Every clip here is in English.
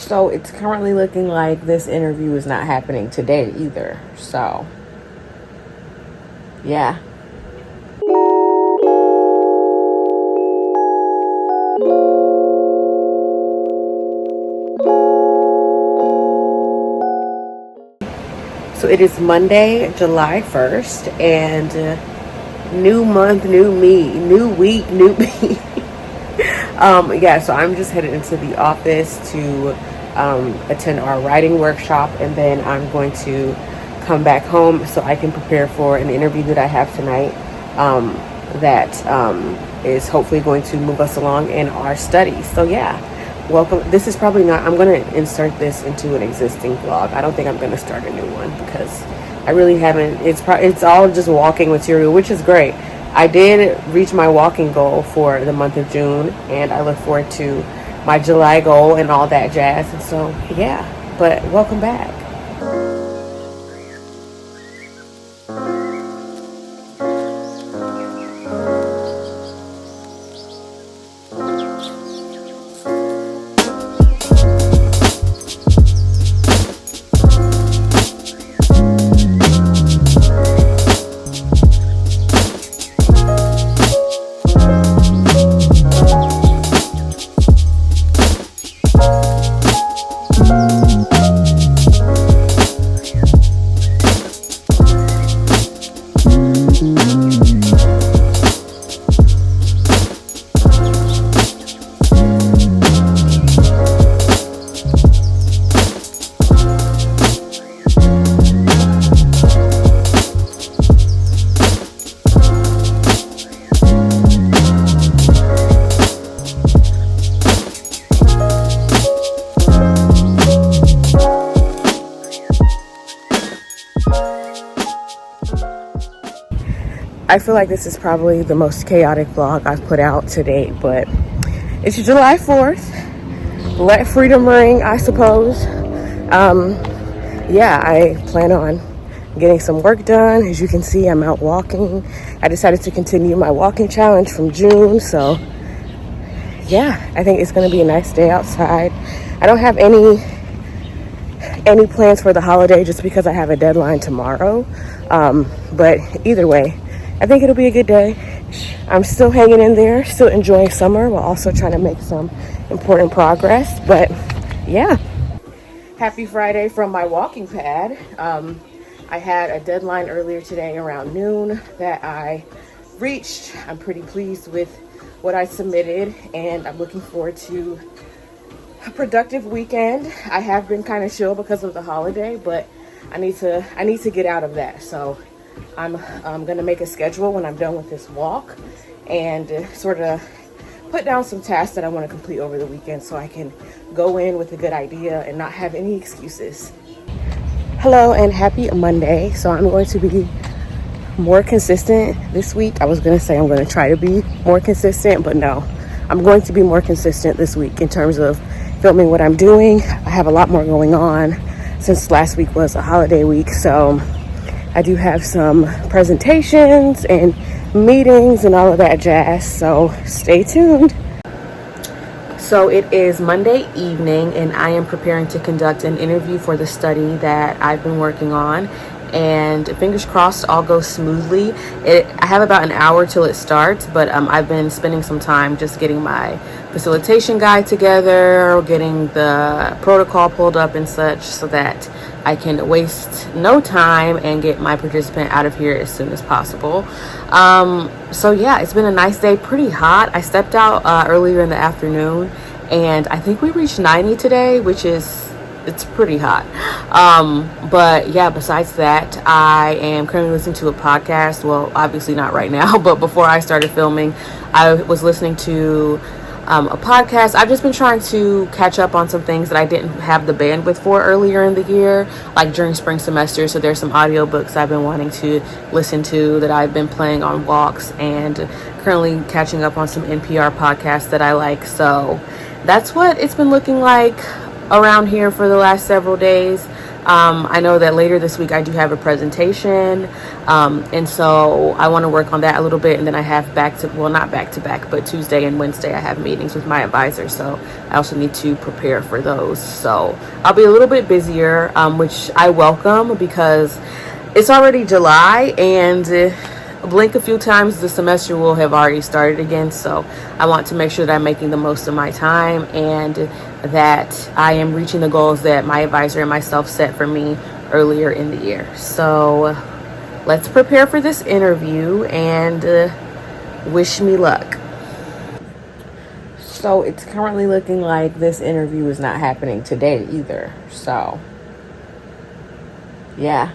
So it's currently looking like this interview is not happening today either. So, yeah. So it is Monday, July 1st, and new month, new me, new week, new me. So I'm just headed into the office to attend our writing workshop, and then I'm going to come back home so I can prepare for an interview that I have tonight that is hopefully going to move us along in our studies. So yeah, welcome. This is probably not, I'm going to insert this into an existing vlog. I don't think I'm going to start a new one because I really haven't. It's all just walking material, which is great. I did reach my walking goal for the month of June, and I look forward to my July goal and all that jazz. And so, yeah, but welcome back. I feel like this is probably the most chaotic vlog I've put out to date, but it's July 4th. Let freedom ring, I suppose. I plan on getting some work done. As you can see, I'm out walking. I decided to continue my walking challenge from June, so yeah, I think it's going to be a nice day outside. I don't have any plans for the holiday just because I have a deadline tomorrow, but either way, I think it'll be a good day. I'm still hanging in there, still enjoying summer while also trying to make some important progress. But yeah, happy Friday from my walking pad. I had a deadline earlier today around noon that I reached. I'm pretty pleased with what I submitted, and I'm looking forward to a productive weekend. I have been kind of chill because of the holiday, but I need to get out of that. So I'm gonna make a schedule when I'm done with this walk and sort of put down some tasks that I want to complete over the weekend so I can go in with a good idea and not have any excuses. Hello and happy Monday. So I'm going to be more consistent this week. I was gonna say I'm going to try to be more consistent, but no, I'm going to be more consistent this week in terms of filming what I'm doing. I have a lot more going on since last week was a holiday week, so I do have some presentations and meetings and all of that jazz, so stay tuned. So it is Monday evening, and I am preparing to conduct an interview for the study that I've been working on, and fingers crossed all goes smoothly. I have about an hour till it starts, but I've been spending some time just getting my facilitation guide together, getting the protocol pulled up and such, so that I can waste no time and get my participant out of here as soon as possible. So yeah, it's been a nice day, pretty hot. I stepped out earlier in the afternoon, and I think we reached 90 today, which is, it's pretty hot. But yeah, besides that, I am currently listening to a podcast. Well, obviously not right now, but before I started filming, I was listening to a podcast. I've just been trying to catch up on some things that I didn't have the bandwidth for earlier in the year, like during spring semester. So there's some audiobooks I've been wanting to listen to that I've been playing on walks, and currently catching up on some NPR podcasts that I like. So that's what it's been looking like around here for the last several days. I know that later this week I do have a presentation, and so I want to work on that a little bit. And then I have not back to back, but Tuesday and Wednesday I have meetings with my advisor, so I also need to prepare for those. So I'll be a little bit busier, which I welcome because it's already July, and blink a few times the semester will have already started again. So I want to make sure that I'm making the most of my time and that I am reaching the goals that my advisor and myself set for me earlier in the year. So let's prepare for this interview and wish me luck. So it's currently looking like this interview is not happening today either. So yeah.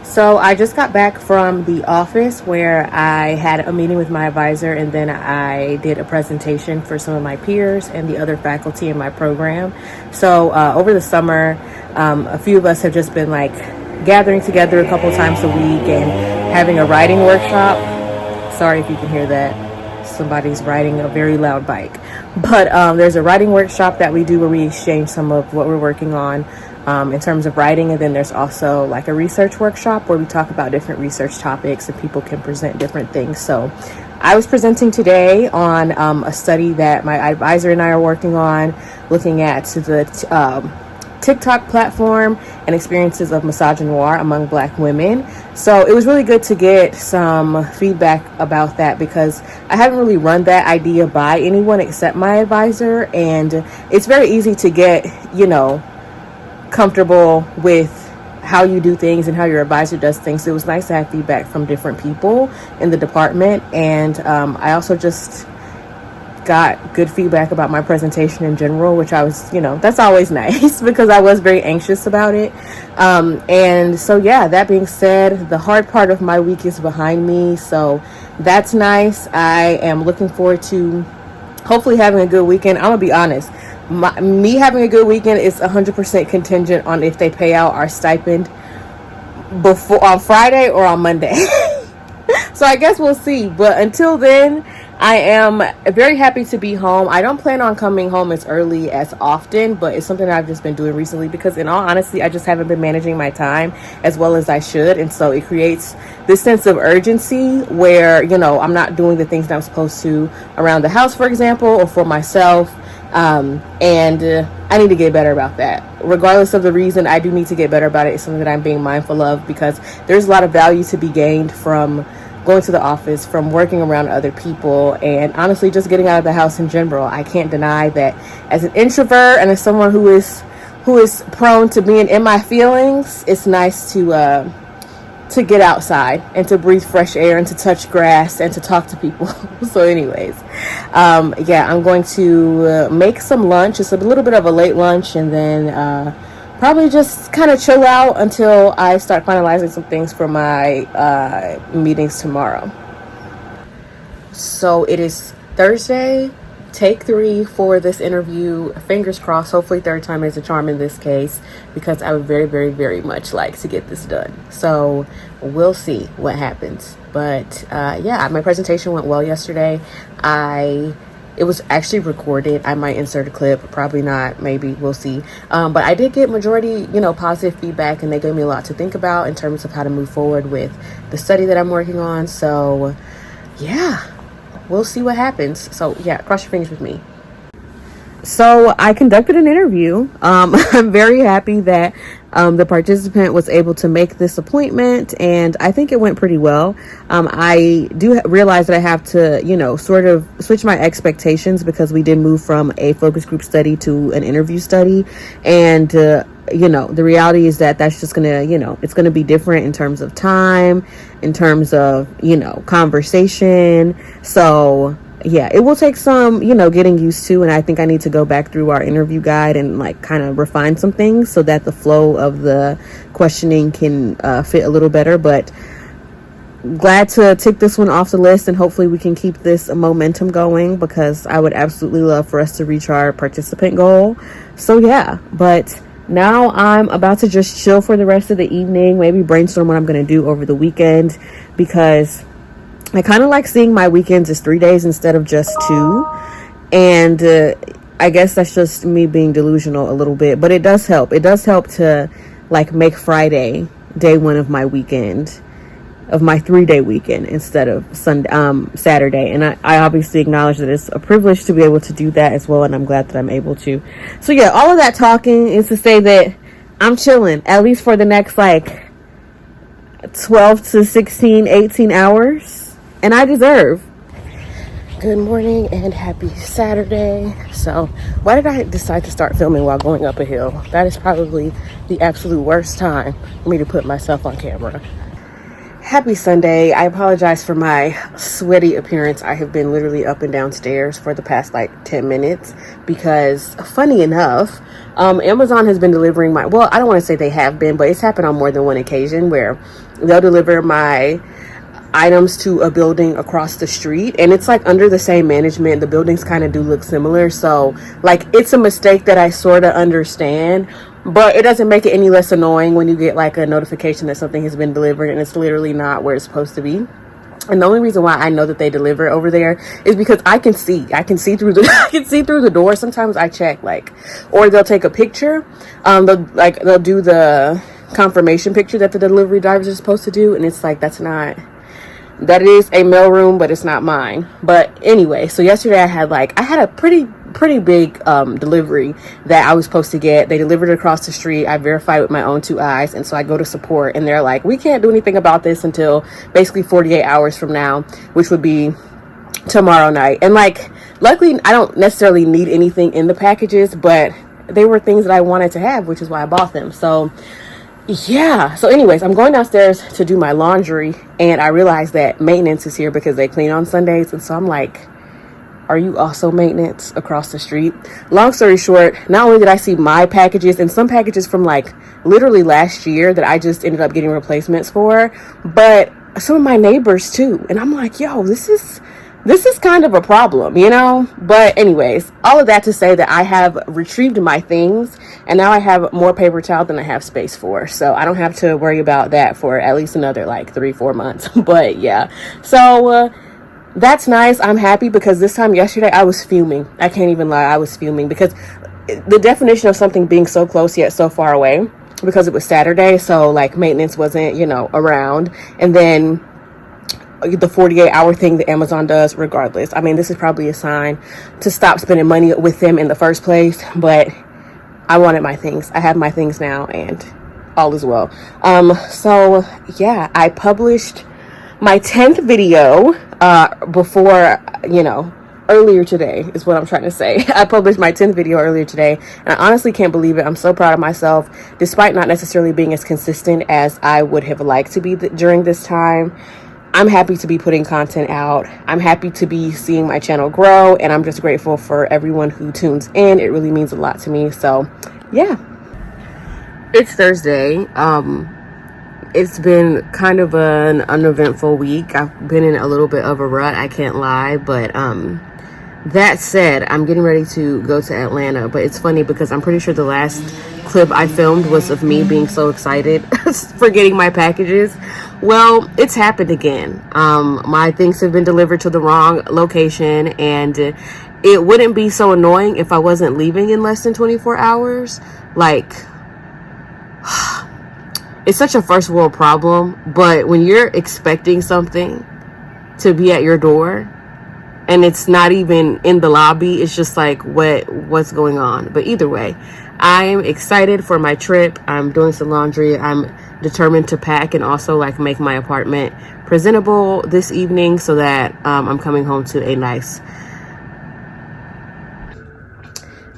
So I just got back from the office where I had a meeting with my advisor, and then I did a presentation for some of my peers and the other faculty in my program. So over the summer, a few of us have just been like gathering together a couple times a week and having a writing workshop. Sorry if you can hear that. Somebody's riding a very loud bike. But there's a writing workshop that we do where we exchange some of what we're working on in terms of writing, and then there's also like a research workshop where we talk about different research topics and people can present different things. So I was presenting today on a study that my advisor and I are working on, looking at the TikTok platform and experiences of misogynoir among Black women. So it was really good to get some feedback about that because I haven't really run that idea by anyone except my advisor, and it's very easy to get, comfortable with how you do things and how your advisor does things. So it was nice to have feedback from different people in the department, and I also just got good feedback about my presentation in general, which I was, that's always nice because I was very anxious about it. And so, yeah, that being said, the hard part of my week is behind me. So that's nice. I am looking forward to hopefully having a good weekend. I'm gonna be honest. Me having a good weekend is 100% contingent on if they pay out our stipend on Friday or on Monday. So I guess we'll see. But until then, I am very happy to be home. I don't plan on coming home as early as often, but it's something I've just been doing recently because in all honesty, I just haven't been managing my time as well as I should. And so it creates this sense of urgency where, I'm not doing the things that I'm supposed to around the house, for example, or for myself. And I need to get better about that. Regardless of the reason, I do need to get better about it. It's something that I'm being mindful of because there's a lot of value to be gained from going to the office, from working around other people, and honestly just getting out of the house in general. I can't deny that as an introvert and as someone who is prone to being in my feelings, it's nice to get outside and to breathe fresh air and to touch grass and to talk to people. So anyways, I'm going to make some lunch. It's a little bit of a late lunch, and then probably just kind of chill out until I start finalizing some things for my meetings tomorrow. So it is Thursday, take 3 for this interview. Fingers crossed. Hopefully third time is a charm in this case because I would very, very, very much like to get this done. So we'll see what happens. But my presentation went well yesterday. It was actually recorded. I might insert a clip, probably not, maybe, we'll see. But I did get majority, positive feedback, and they gave me a lot to think about in terms of how to move forward with the study that I'm working on. So yeah, we'll see what happens. So yeah, cross your fingers with me. So I conducted an interview. I'm very happy that the participant was able to make this appointment, and I think it went pretty well. I do realize that I have to, sort of switch my expectations because we did move from a focus group study to an interview study, and the reality is that that's just gonna, it's gonna be different in terms of time, in terms of, conversation. So yeah, it will take some, getting used to, and I think I need to go back through our interview guide and like kind of refine some things so that the flow of the questioning can fit a little better. But glad to tick this one off the list, and hopefully we can keep this momentum going, because I would absolutely love for us to reach our participant goal. So yeah, but now I'm about to just chill for the rest of the evening, maybe brainstorm what I'm going to do over the weekend, because I kind of like seeing my weekends as 3 days instead of just 2. And I guess that's just me being delusional a little bit, but it does help. It does help to like make Friday day one of my weekend, of my 3-day weekend, instead of Saturday. And I obviously acknowledge that it's a privilege to be able to do that as well, and I'm glad that I'm able to. So yeah, all of that talking is to say that I'm chilling, at least for the next like 12 to 16, 18 hours. And I deserve. Good morning and happy Saturday. So why did I decide to start filming while going up a hill? That is probably the absolute worst time for me to put myself on camera. Happy Sunday. I apologize for my sweaty appearance. I have been literally up and down stairs for the past like 10 minutes because, funny enough, Amazon has been delivering I don't want to say they have been, but it's happened on more than one occasion where they'll deliver my items to a building across the street, and it's like under the same management. The buildings kind of do look similar, so like it's a mistake that I sort of understand, but it doesn't make it any less annoying when you get like a notification that something has been delivered and it's literally not where it's supposed to be. And the only reason why I know that they deliver over there is because I can see through the I can see through the door. Sometimes I check, like, or they'll take a picture, they'll do the confirmation picture that the delivery drivers are supposed to do, and it's like that is a mailroom, but it's not mine. But anyway, so yesterday I had a pretty big delivery that I was supposed to get. They delivered it across the street. I verified with my own 2 eyes, and so I go to support, and they're like, we can't do anything about this until basically 48 hours from now, which would be tomorrow night. And like, luckily I don't necessarily need anything in the packages, but they were things that I wanted to have, which is why I bought them. So yeah, so anyways, I'm going downstairs to do my laundry, and I realized that maintenance is here because they clean on Sundays. And so I'm like, are you also maintenance across the street? Long story short, not only did I see my packages and some packages from like literally last year that I just ended up getting replacements for, but some of my neighbors too. And I'm like, yo, this is kind of a problem, But anyways, all of that to say that I have retrieved my things, and now I have more paper towel than I have space for. So I don't have to worry about that for at least another like 3-4 months. But yeah, so that's nice. I'm happy because this time yesterday I was fuming. I can't even lie. I was fuming because the definition of something being so close yet so far away, because it was Saturday. So like maintenance wasn't, around. And then the 48-hour thing that Amazon does regardless. I mean, this is probably a sign to stop spending money with them in the first place, but I wanted my things. I have my things now, and all is well. So yeah, I published my 10th video before, earlier today is what I'm trying to say. I published my 10th video earlier today, and I honestly can't believe it. I'm so proud of myself, despite not necessarily being as consistent as I would have liked to be during this time. I'm happy to be putting content out. I'm happy to be seeing my channel grow, and I'm just grateful for everyone who tunes in. It really means a lot to me. So yeah, it's Thursday. It's been kind of an uneventful week. I've been in a little bit of a rut, I can't lie, but that said, I'm getting ready to go to Atlanta. But it's funny because I'm pretty sure the last clip I filmed was of me being so excited for getting my packages. Well, it's happened again. My things have been delivered to the wrong location, and it wouldn't be so annoying if I wasn't leaving in less than 24 hours. Like, it's such a first world problem, but when you're expecting something to be at your door and it's not even in the lobby. It's just like what's going on. But either way, I'm excited for my trip. I'm doing some laundry. I'm determined to pack and also like make my apartment presentable this evening so that I'm coming home to a nice.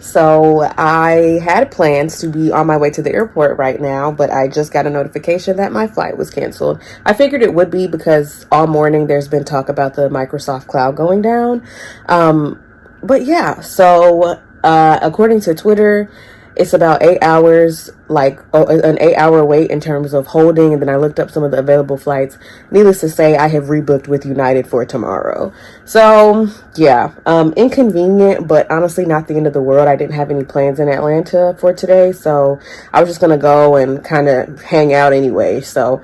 So I had plans to be on my way to the airport right now, but I just got a notification that my flight was canceled. I figured it would be because all morning there's been talk about the Microsoft cloud going down. But yeah, so according to Twitter, it's about 8 hours, like an 8 hour wait in terms of holding. And then I looked up some of the available flights. Needless to say, I have rebooked with United for tomorrow. So yeah, inconvenient, but honestly not the end of the world. I didn't have any plans in Atlanta for today, so I was just gonna go and kind of hang out anyway. So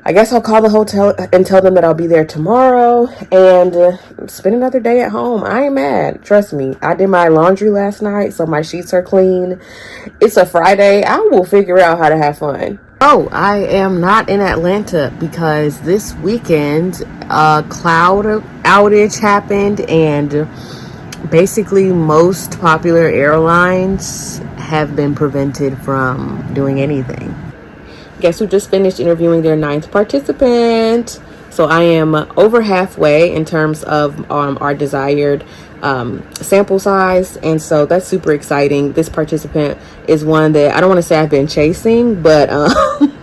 I guess I'll call the hotel and tell them that I'll be there tomorrow and spend another day at home. I ain't mad. Trust me. I did my laundry last night, so my sheets are clean. It's a Friday. I will figure out how to have fun. Oh, I am not in Atlanta because this weekend a cloud outage happened and basically most popular airlines have been prevented from doing anything. Guess who just finished interviewing their 9th participant? So I am over halfway in terms of our desired sample size, and so that's super exciting. This participant is one that I don't want to say I've been chasing, but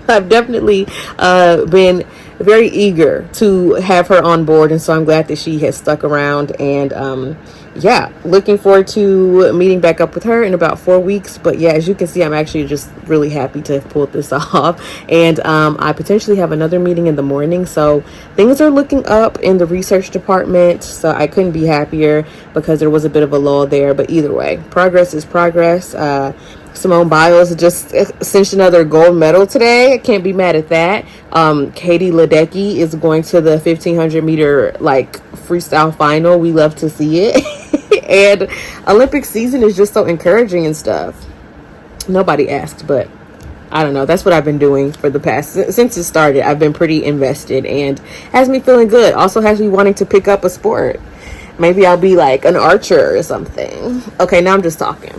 I've definitely been very eager to have her on board, and so I'm glad that she has stuck around. And yeah, looking forward to meeting back up with her in about 4 weeks. But yeah, as you can see, I'm actually just really happy to have pulled this off. And I potentially have another meeting in the morning, so things are looking up in the research department. So I couldn't be happier because there was a bit of a lull there. But either way, progress is progress. Simone Biles just cinched another gold medal today. I can't be mad at that. Katie Ledecky is going to the 1500 meter like freestyle final. We love to see it. And Olympic season is just so encouraging and stuff. Nobody asked, but I don't know. That's what I've been doing for the past, since it started. I've been pretty invested and has me feeling good. Also has me wanting to pick up a sport. Maybe I'll be like an archer or something. Okay, now I'm just talking.